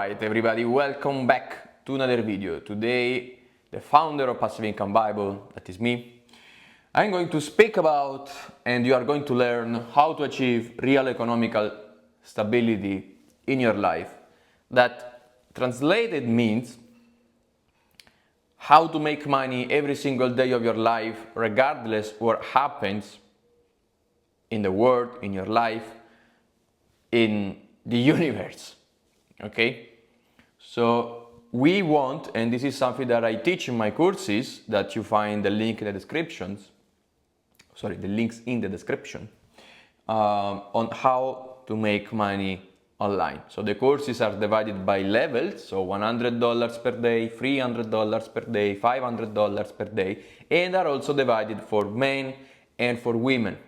Alright everybody, welcome back to another video. Today, the founder of Passive Income Bible, that is me, I'm going to speak about and you are going to learn how to achieve real economical stability in your life. That translated means how to make money every single day of your life regardless what happens in the world, in your life, in the universe. Okay? So we want, and this is something that I teach in my courses, that you find the link in the descriptions, the links in the description, on how to make money online. So the courses are divided by levels, so $100 per day, $300 per day, $500 per day, and are also divided for men and for women.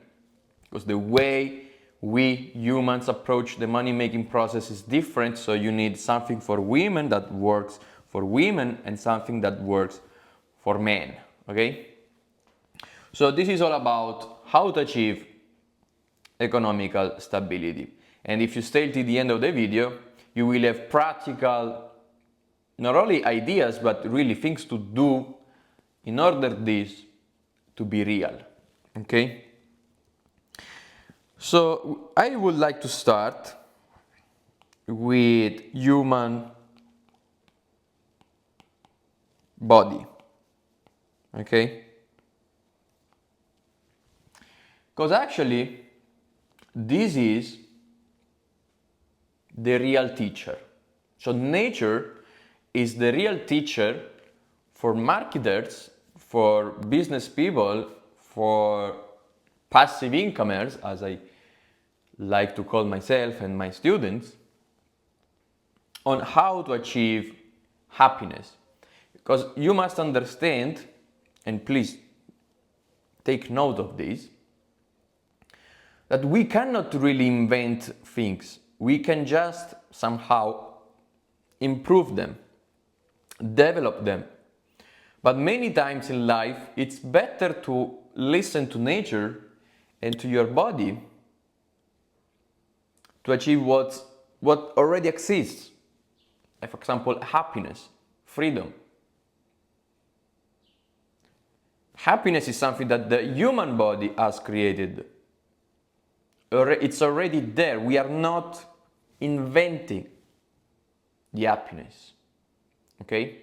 Because the way we humans approach the money-making process is different, so you need something for women that works for women and something that works for men, okay? So this is all about how to achieve economical stability. And if you stay till the end of the video, you will have practical, not only ideas, but really things to do in order this to be real, okay? So I would like to start with human body, okay? Because actually this is the real teacher. So nature is the real teacher for marketers, for business people, for passive incomers, as I like to call myself and my students, on how to achieve happiness. Because you must understand, and please take note of this, that we cannot really invent things. We can just somehow improve them, develop them. But many times in life, it's better to listen to nature and to your body to achieve what already exists. For example, happiness, freedom. Happiness is something that the human body has created. It's already there. We are not inventing the happiness. Okay?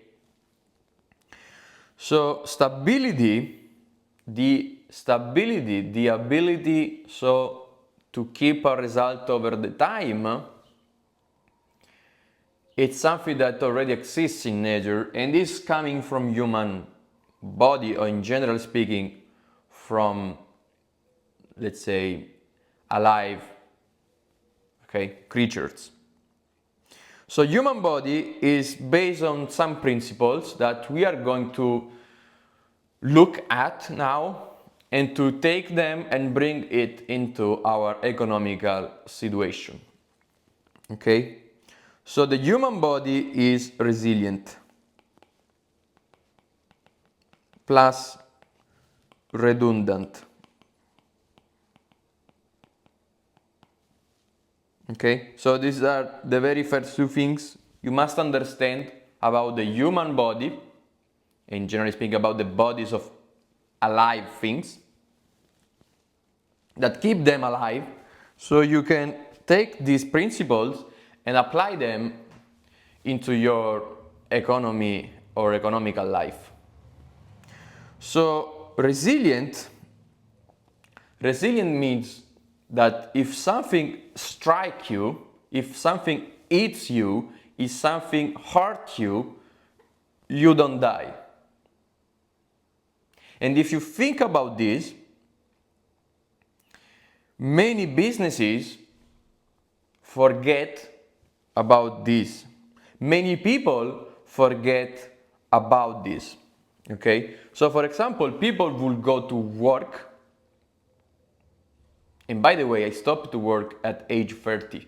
So stability, the ability to keep a result over the time, it's something that already exists in nature and is coming from human body, or in general speaking, from, let's say, alive, creatures. So human body is based on some principles that we are going to look at now and to take them and bring it into our economical situation. Okay? So the human body is resilient plus redundant. Okay, so these are the very first two things you must understand about the human body, and generally speaking about the bodies of alive things, that keep them alive, so you can take these principles and apply them into your economy or economical life. So resilient means that if something strikes you, if something hits you, if something hurts you, you don't die. And if you think about this, many businesses forget about this. Many people forget about this. Okay? So for example, people will go to work. And by the way, I stopped to work at age 30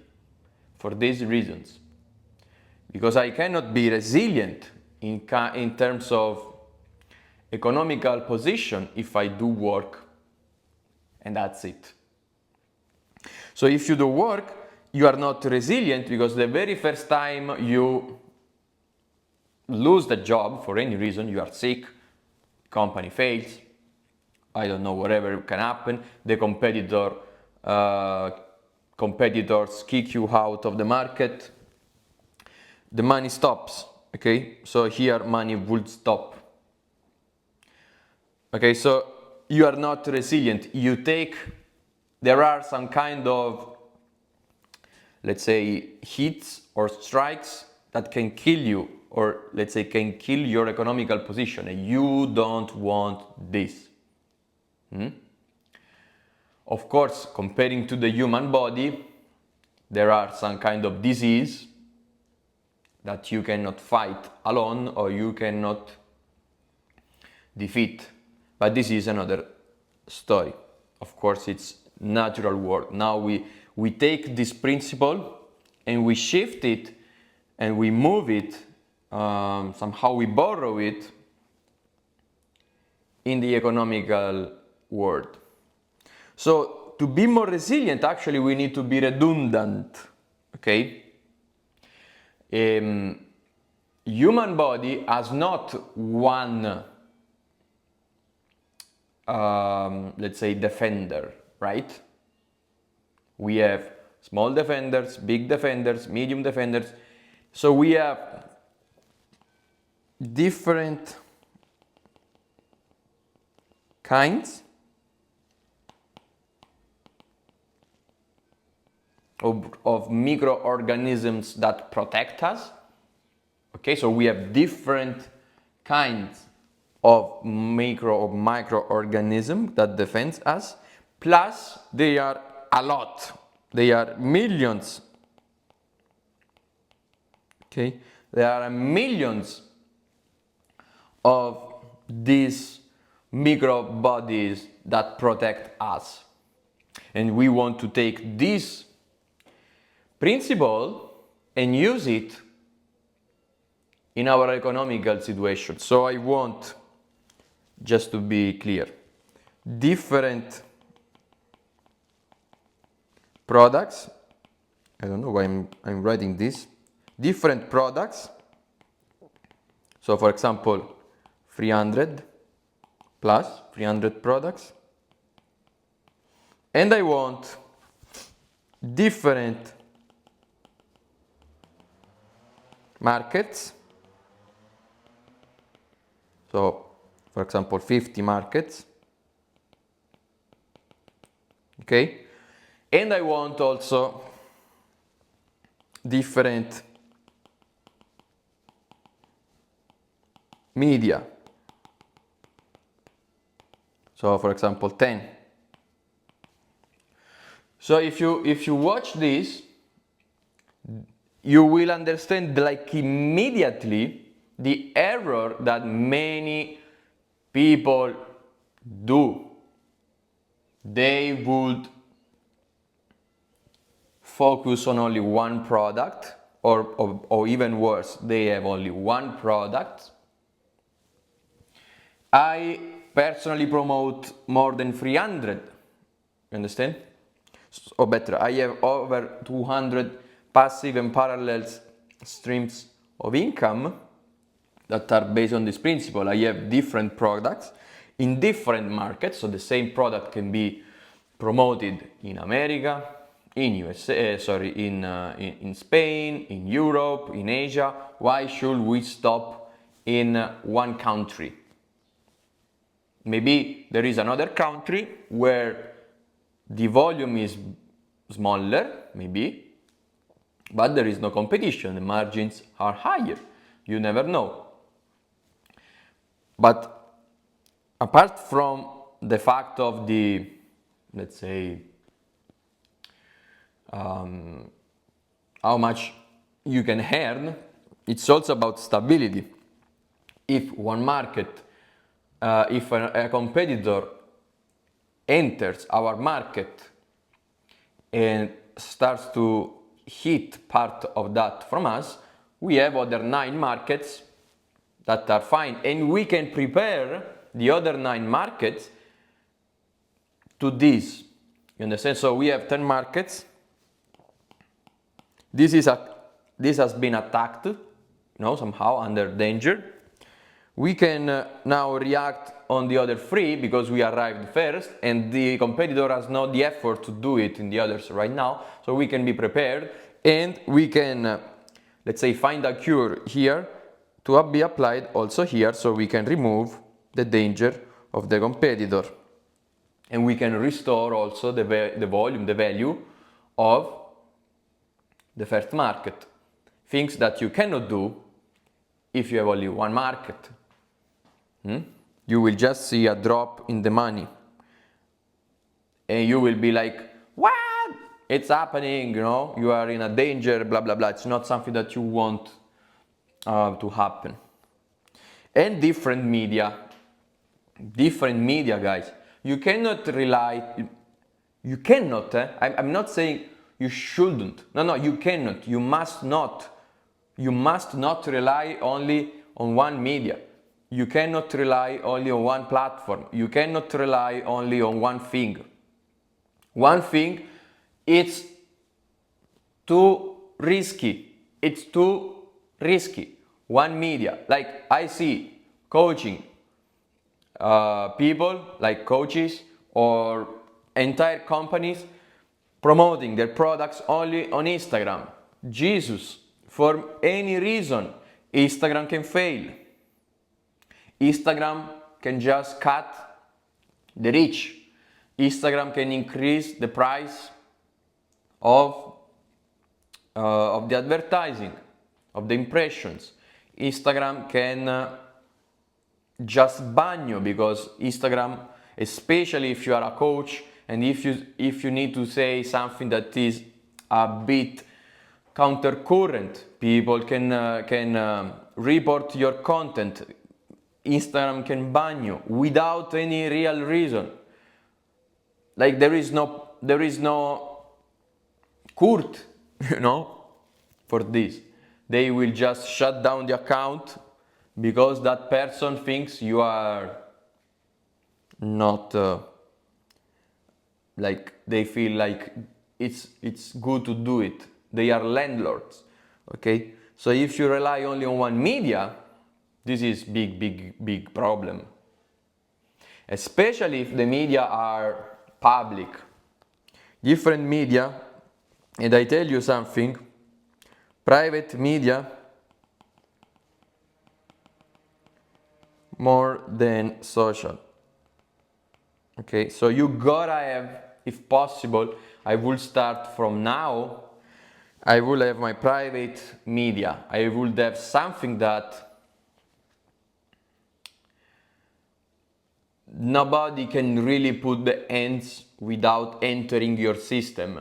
for these reasons. Because I cannot be resilient in terms of economical position if I do work and that's it. So if you do work, you are not resilient because the very first time you lose the job for any reason, you are sick, company fails, I don't know, whatever can happen, the competitors kick you out of the market, the money stops, okay? So here money would stop. Okay, so you are not resilient. There are some kind of, let's say, hits or strikes that can kill you, or let's say can kill your economical position, and you don't want this. Of course, comparing to the human body, there are some kind of disease that you cannot fight alone or you cannot defeat. But this is another story. Of course, it's natural world. Now we take this principle and we shift it and we move it, somehow we borrow it in the economical world. So to be more resilient, actually we need to be redundant, okay? Human body has not one, let's say, defender, right? We have small defenders, big defenders, medium defenders. So we have different kinds of microorganisms that protect us. Okay, so we have different kinds of microorganisms that defend us, plus they are a lot. They are millions. Okay, there are millions of these microbodies that protect us. And we want to take this principle and use it in our economical situation. So I want, just to be clear, different products. I don't know why I'm writing this. Different products. So for example, 300 plus 300 products. And I want different markets. So for example, 50 markets. Okay? And I want also different media. So for example, 10. So if you watch this, you will understand like immediately the error that many people do. They would focus on only one product, or even worse, they have only one product. I personally promote more than 300, you understand? Or better, I have over 200 passive and parallel streams of income that are based on this principle. I have different products in different markets, so the same product can be promoted in America, in USA, in Spain, in Europe, in Asia. Why should we stop in one country? Maybe there is another country where the volume is smaller, maybe, but there is no competition, the margins are higher. You never know. But apart from the fact of the, let's say, how much you can earn, it's also about stability. If one market, if a competitor enters our market and starts to hit part of that from us, we have other 9 markets that are fine, and we can prepare the other 9 markets to this. You understand? So we have 10 markets, this has been attacked, somehow under danger. We can now react on the other three because we arrived first and the competitor has not the effort to do it in the others right now. So we can be prepared and we can, let's say, find a cure here to be applied also here, so we can remove the danger of the competitor. And we can restore also the volume, the value of the first market. Things that you cannot do if you have only one market. You will just see a drop in the money. And you will be like, what? It's happening, you are in a danger, blah, blah, blah. It's not something that you want to happen. And different media, guys. You cannot rely, I'm not saying you shouldn't. No, you cannot, you must not rely only on one media. You cannot rely only on one platform. You cannot rely only on one thing. One thing, it's too risky. It's too risky. One media. Like I see coaching people, like coaches or entire companies promoting their products only on Instagram. Jesus, for any reason, Instagram can fail. Instagram can just cut the reach. Instagram can increase the price of the advertising, of the impressions. Instagram can just ban you because Instagram, especially if you are a coach and if you need to say something that is a bit countercurrent, people can report your content. Instagram can ban you without any real reason. Like there is no court, for this. They will just shut down the account because that person thinks you are not like they feel like it's good to do it. They are landlords. Okay? So if you rely only on one media, this is big problem. Especially if the media are public. Different media, and I tell you something, private media more than social. Okay, so you gotta have, if possible, I will start from now, I will have my private media. I will have something that nobody can really put the ends without entering your system.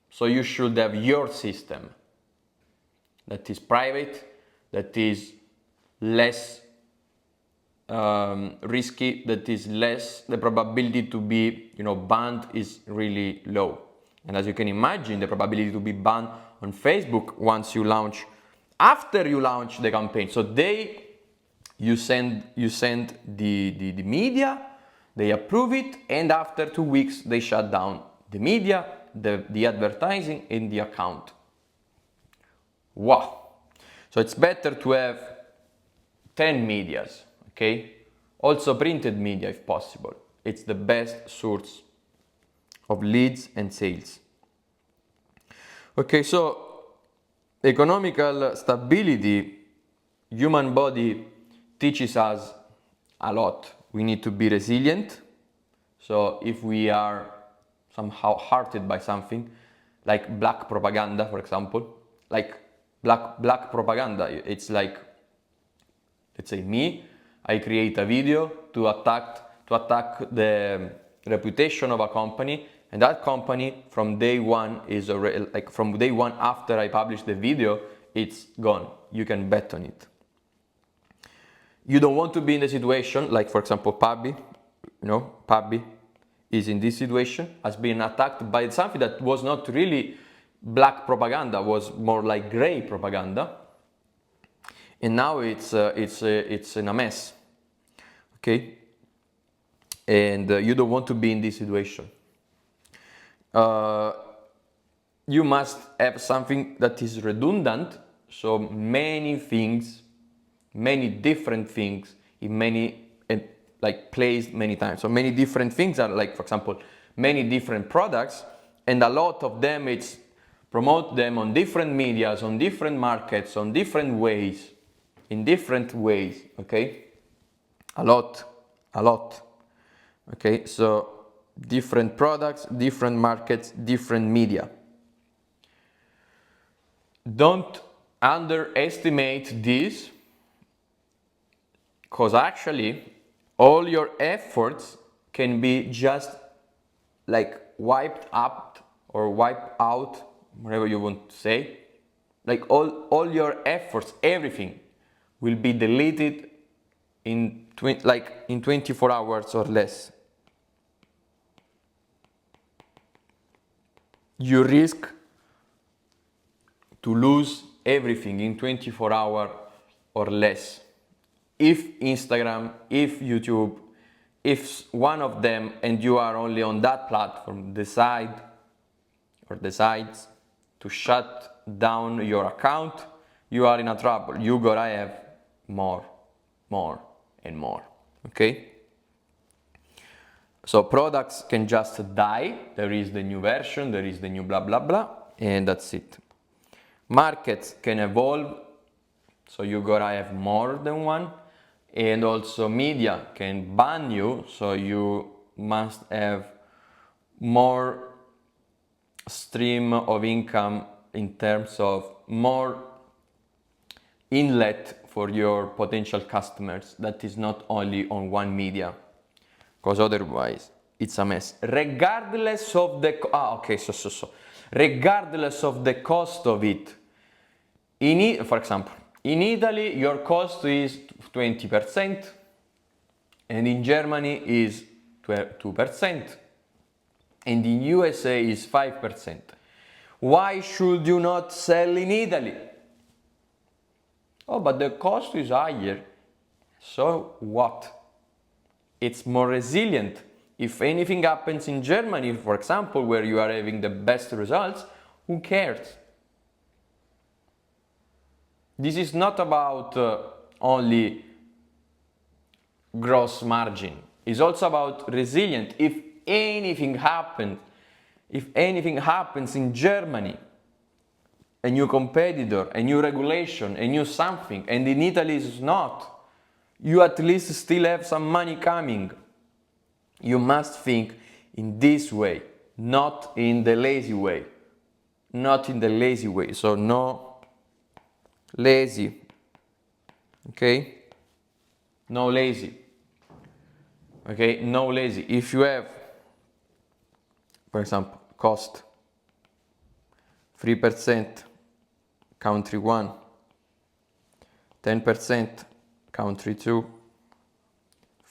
So you should have your system that is private, that is less risky, that is less, the probability to be banned is really low. And as you can imagine, the probability to be banned on Facebook once you launch, after you launch the campaign. So you send the media, they approve it, and after 2 weeks they shut down the media, the advertising, and the account. Wow! So it's better to have 10 medias, okay? Also printed media if possible. It's the best source of leads and sales. Okay, so economical stability, human body teaches us a lot. We need to be resilient. So if we are somehow hurted by something, like black propaganda, for example, like black propaganda, it's like, let's say me, I create a video to attack the reputation of a company, and that company from day one is from day one after I publish the video, it's gone. You can bet on it. You don't want to be in the situation, like for example Pabby, Pabby is in this situation, has been attacked by something that was not really black propaganda, was more like gray propaganda, and now it's in a mess. Okay, and you don't want to be in this situation. you must have something that is redundant, so many things, many different things in many, like placed many times. So many different things are like, for example, many different products, and a lot of them it's promote them on different medias, on different markets, on different ways, in different ways, okay? A lot. Okay, so different products, different markets, different media. Don't underestimate this, because actually all your efforts can be just like wiped up or wiped out, whatever you want to say. Like all your efforts, everything will be deleted in 24 hours or less. You risk to lose everything in 24 hours or less. If Instagram, if YouTube, if one of them and you are only on that platform decide or decides to shut down your account, you are in a trouble. You gotta have more and more, okay? So products can just die, there is the new version, there is the new blah blah blah, and that's it. Markets can evolve, so you gotta have more than one, and also media can ban you, so you must have more stream of income in terms of more inlet for your potential customers that is not only on one media, because otherwise it's a mess. Regardless of the regardless of the cost of it. For example, in Italy your cost is 20% and in Germany is 2% and in USA is 5%. Why should you not sell in Italy? Oh, but the cost is higher. So what? It's more resilient. If anything happens in Germany, for example, where you are having the best results, who cares? This is not about only gross margin. It's also about resilient. If anything happens in Germany, a new competitor, a new regulation, a new something, and in Italy is not, you at least still have some money coming. You must think in this way, not in the lazy way. Not in the lazy way. So no lazy. Okay? No lazy. Okay? No lazy. If you have, for example, cost 3% country 1, 10% country 2,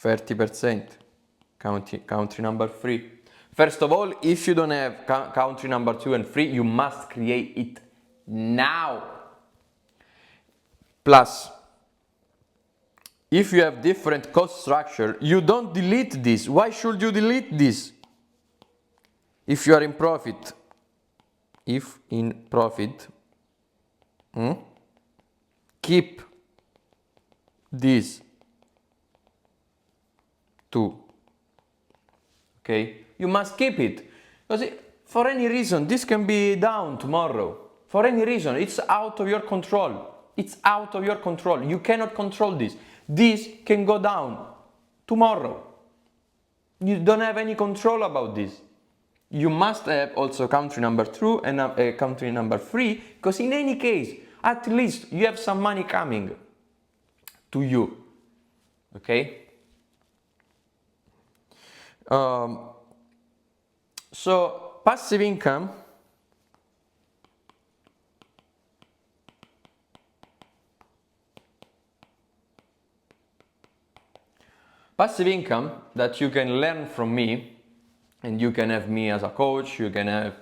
30% country number 3. First of all, if you don't have country number 2 and 3, you must create it now. Plus, if you have different cost structure, you don't delete this. Why should you delete this? If you are in profit, keep this too. Okay? You must keep it. Because for any reason, this can be down tomorrow. For any reason, it's out of your control. It's out of your control. You cannot control this. This can go down tomorrow. You don't have any control about this. You must have also country number 2 and country number 3, because in any case, at least you have some money coming to you. Okay? So passive income that you can learn from me, and you can have me as a coach, you can have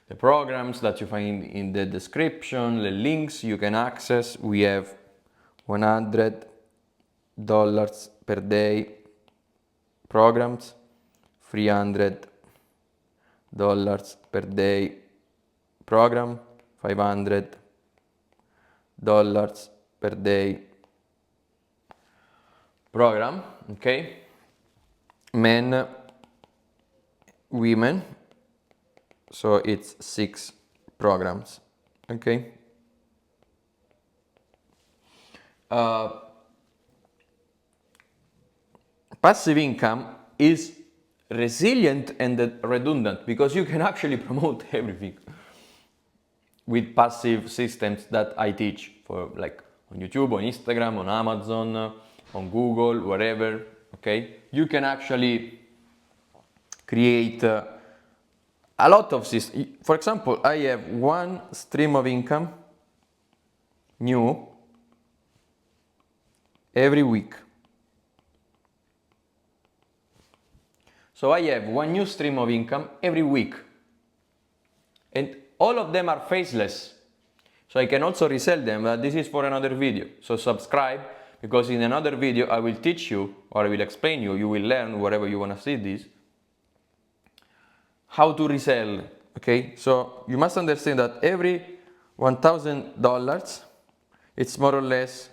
the programs that you find in the description, the links you can access. We have $100 per day programs, $300 per day program, $500 per day program, okay? Men, women, so it's 6 programs, okay? Passive income is resilient and redundant because you can actually promote everything with passive systems that I teach for, like, on YouTube, on Instagram, on Amazon, on Google, wherever, okay? You can actually create a lot of systems. For example, I have one stream of income new every week. So I have one new stream of income every week. And all of them are faceless. So I can also resell them, but this is for another video. So subscribe, because in another video I will teach you, or I will explain you will learn, wherever you want to see this, how to resell, okay? So you must understand that every $1,000, it's more or less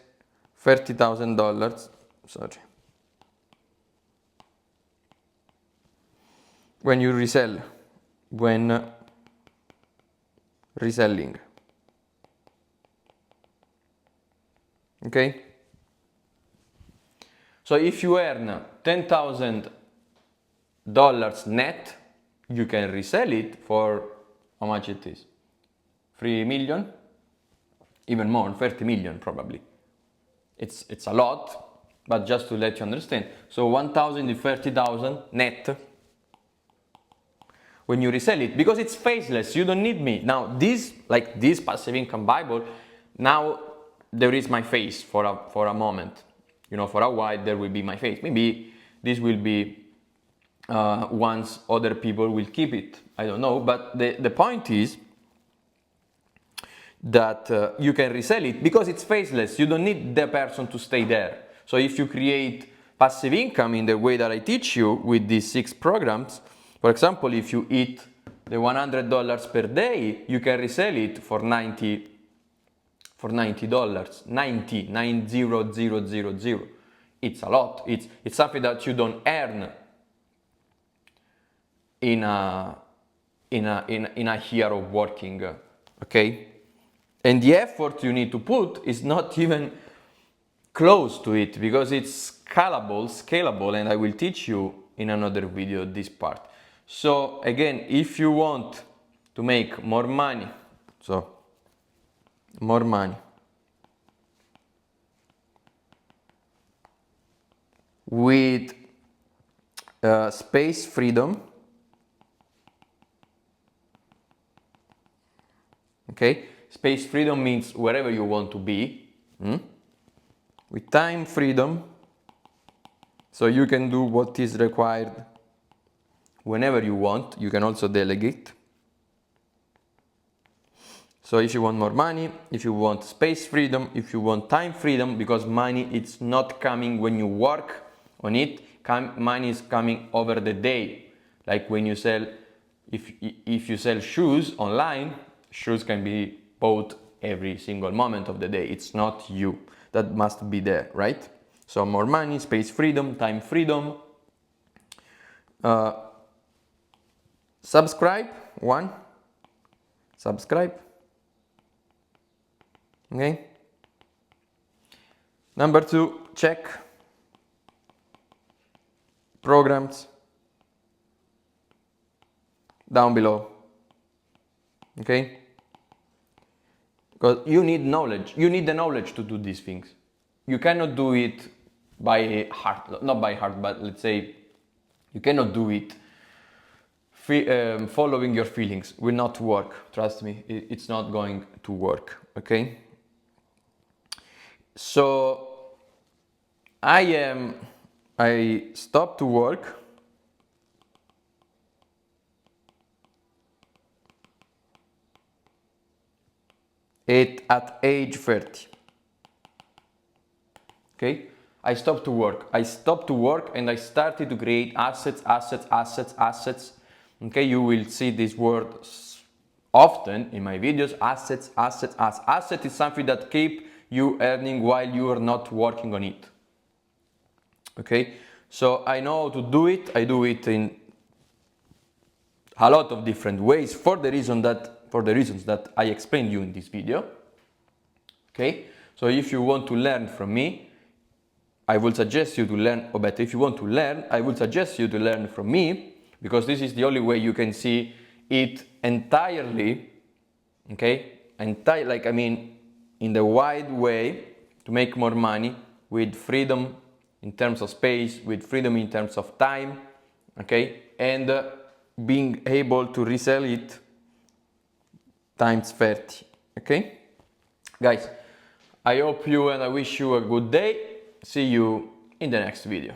$30,000, sorry. When you resell, when reselling, okay? So if you earn $10,000 net, you can resell it for, how much it is? 3 million? Even more, 30 million probably. It's a lot, but just to let you understand. So 1,000 is 30,000 net when you resell it, because it's faceless, you don't need me. Now this, like this passive income Bible, now there is my face for a moment. You know, for a while there will be my face. Maybe this will be once other people will keep it. I don't know, but the point is that you can resell it because it's faceless. You don't need the person to stay there. So if you create passive income in the way that I teach you with these 6 programs, for example, if you eat the $100 per day, you can resell it for $90. 90, 90,000. It's a lot. It's something that you don't earn in a year of working, okay? And the effort you need to put is not even close to it, because it's scalable, and I will teach you in another video this part. So again, if you want to make more money, with space freedom, okay? Space freedom means wherever you want to be, with time freedom, so you can do what is required whenever you want. You can also delegate. So if you want more money, if you want space freedom, if you want time freedom, because money it's not coming when you work on it, money is coming over the day. Like when you sell, if you sell shoes online, shoes can be bought every single moment of the day. It's not you that must be there, right? So more money, space freedom, time freedom. Subscribe, subscribe. Okay. Number 2, check programs down below. Okay. Because you need knowledge. You need the knowledge to do these things. You cannot do it by heart, not by heart, but let's say you cannot do it following your feelings. Will not work. Trust me, it's not going to work. Okay. So I stopped to work at age 30. Okay, I stopped to work. And I started to create assets. Okay, you will see these words often in my videos, asset is something that keep you earning while you are not working on it. Okay, so I know how to do it. I do it in a lot of different ways for the reasons that I explained you in this video. Okay, so if you want to learn from me, I will suggest you to learn, or better, if you want to learn, I will suggest you to learn from me, because this is the only way you can see it entirely, okay? Like, I mean, in the wide way to make more money with freedom in terms of space, with freedom in terms of time, okay? And being able to resell it times 30, okay? Guys, I hope you and I wish you a good day. See you in the next video.